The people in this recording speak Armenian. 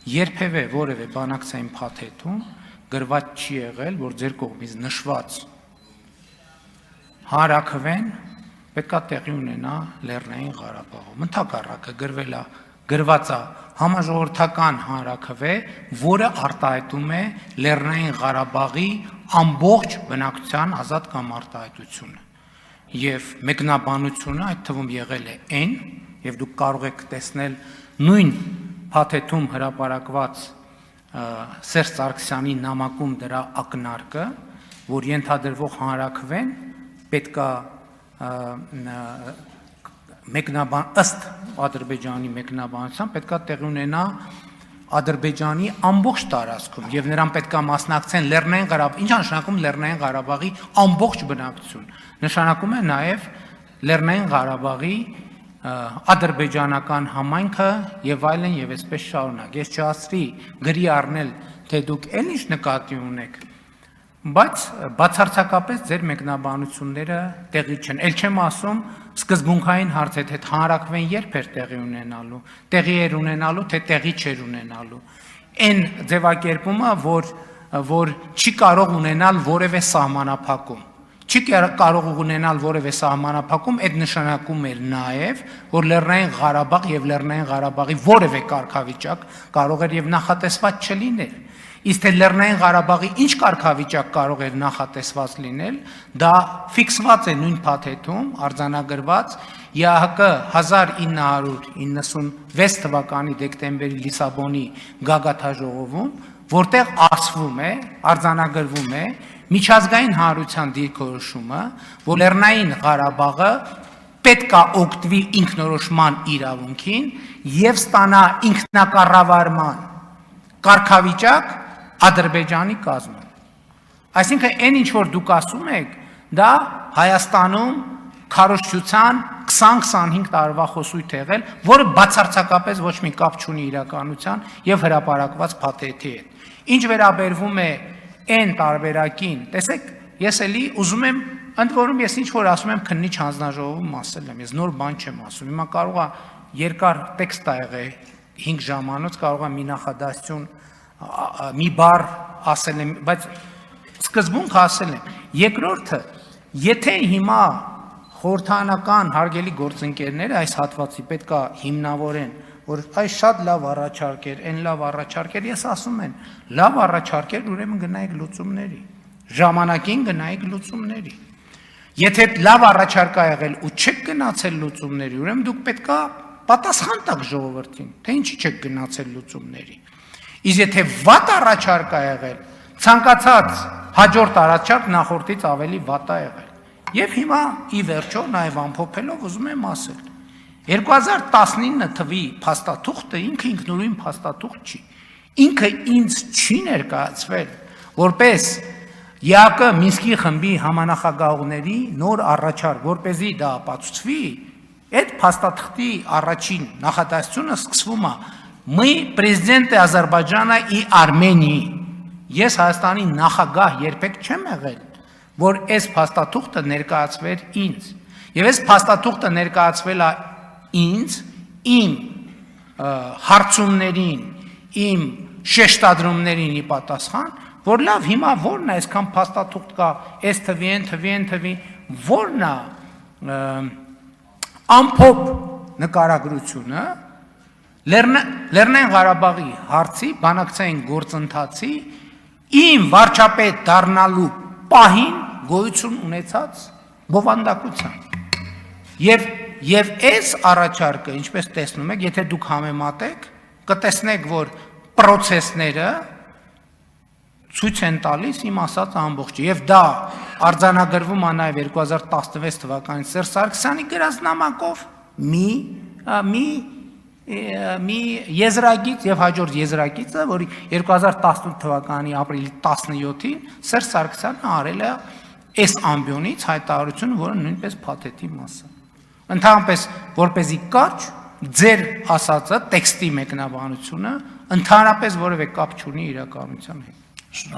երբևէ որևէ բանակցային փաթեթում գրված չի եղել, որ ձեր կողմից նշված հանրաքվեն պետք է տեղի ունենա Լեռնային Ղարաբաղում։ Ընդհակառակը գրված է համաժողովրդական հանրաքվե, որը արտահայտում է Լեռնային Ղարաբաղի ամբողջ բնակչության ազատ կամ արտահայտությունը։ Եվ մեկնաբանությունը այդ թվում եղել է N, եւ դուք կարող եք տեսնել նույն փաթեթում հրապարակված Սերժ Սարգսյանի նամակում դրա ակնարկը, որ ենթադրվող հանրաքվեն պետք է ըստ Ադրբեջանի մեկնաբանության պետք է տեղի ունենա Ադրբեջանի ամբողջ տարածքում եւ նրան պետք է մասնակցեն Լեռնային Ղարաբաղ։ Ինչ նշանակում Լեռնային Ղարաբաղի ամբողջ բնակչություն։ Նշանակում է նաեւ Լեռնային Ղարաբաղի ադրբեջանական համայնքը եւ այլն եւ այսպես շարունակ։ Ես չհասցրի գրի առնել, թե դուք էլ ինչ նկատի ունեք, բայց բացարձակապես ձեր մեկնաբանությունները տեղի չեն։ Էլ չեմ ասում սկզբունքային հարցը, թե հանրաքվեն երբ էր տեղի ունենալու, տեղի էր ունենալու, թե տեղի չէր ունենալու։ Այն ձևակերպումը, որ չի կարող ունենալ որևէ սահմանափակում, չի կարող ունենալ որևէ սահմանափակում, այդ նշանակում էր նաև, որ Լեռնային Ղարաբաղ եւ Լեռնային Ղարաբաղի որևէ կարգավիճակ կարող էր եւ նախատեսված չլիներ։ Իսկ թե Լեռնային Ղարաբաղի ինչ կարգավիճակ կարող էր նախատեսված լինել, դա ֆիքսված է նույն փաթեթում, արձանագրված ԵԱՀԿ 1996 թվականի դեկտեմբերի Լիսաբոնի գագաթաժողովում, որտեղ ասվում է, արձանագրվում է միջազգային հանրության դիրքորոշումը, որ Լեռնային Ղարաբաղը պետք է օգտվի ինքնորոշման իրավունքին եւ ստանա ինքնակառավարման կարգավիճակ Ադրբեջանի կազմում։ Այսինքն այն ինչ որ դուք ասում եք, դա Հայաստանում քարոզչության 20-25 տարվա խոսույթ եղել, որը բացարձակապես ոչ մի կապ չունի իրականության եւ հրապարակված փաթեթի հետ։ Ինչ վերաբերվում է այն տարբերակին, տեսեք, ես էլի ուզում եմ, ընդ որում ես ինչ որ ասում եմ քննիչ հանձնաժողովում ասել եմ, ես նոր բան չեմ ասում։ Հիմա կարող է երկար տեքստ ա եղել 5 ժամանոց, կարող է մի նախադասություն մի բառ ասել եմ, բայց սկզբունք ասել եմ։ Երկրորդը, եթե հիմա խորհրդանական հարգելի գործընկերները այս հատվածի պետք է հիմնավորեն, որ այս շատ լավ առաջարկ էր, այն լավ առաջարկ էր, ես ասում եմ, լավ առաջարկ էր, ուրեմն գնայիք լուծումների, ժամանակին գնայիք լուծումների։ Եթե լավ առաջարկ ա եղել ու չեք գնացել լուծումների, ուրեմն դուք պետք է պատասխան տաք ժողովրդին, թե ինչի չեք գնացել լուծումների։ Իսկ եթե վատ առաջարկ ա եղել, ցանկացած հաջորդ առաջարկ նախորդից ավելի վատ ա եղել։ Եվ հիմա ի վերջո նաև ամփոփելով ուզում եմ ասել, 2019 թվի փաստաթուղթը ինքը ինքնուրույն փաստաթուղթ չի։ Ինքը ինձ չի ներկայացվել որպես ԵԱՀԿ Մինսկի խմբի համանախագահողների նոր առաջարկ, որպեսզի դա ապացուցվի, այդ փաստաթղթի առաջին նախադասությունը սկսվում է «Мы президенты Ադրբեջանը и Արմենիի»։ Ես Հայաստանի նախագահ երբեք չեմ եղել, որ այս փաստաթուղթը ներկայացվեր ինձ։ Եվ այս փաստաթուղթը ներկայացվել է ինձ, իմ հարցումներին, իմ շեշտադրումներին ի պատասխան, որ լավ հիմա որն է այսքան փաստաթուղթ կա, այս թվի, այն թվի, այն թվի, որն է ամփոփ նկարագրությունը Լեռնային Ղարաբաղի հարցի բանակցային գործընթացի իմ վարչապետ դառնալու պահին գոյություն ունեցած բովանդակության։ Եվ այս առաջարկը, ինչպես տեսնում եք, եթե դուք համեմատեք, կտեսնեք, որ պրոցեսները ցույց են տալիս իմ ասած ամբողջը։ Եվ դա արձանագրվում է նաև 2016 թվականին Սերժ Սարգսյանի գրած նամակով մի եզրագիծ եւ հաջորդ եզրագիծը, որ 2018 թվականի ապրիլի 17-ին Սերժ Սարգսյանը արել է այս ամբիոնից հայտարարություն, որը նույնպես փաթեթի մաս է։ Ընդհանրապես, որպեսզի կարճ ձեր ասածը տեքստի մեկնաբանությունը ընդհանրապես որևէ կապ չունի իրականության հետ։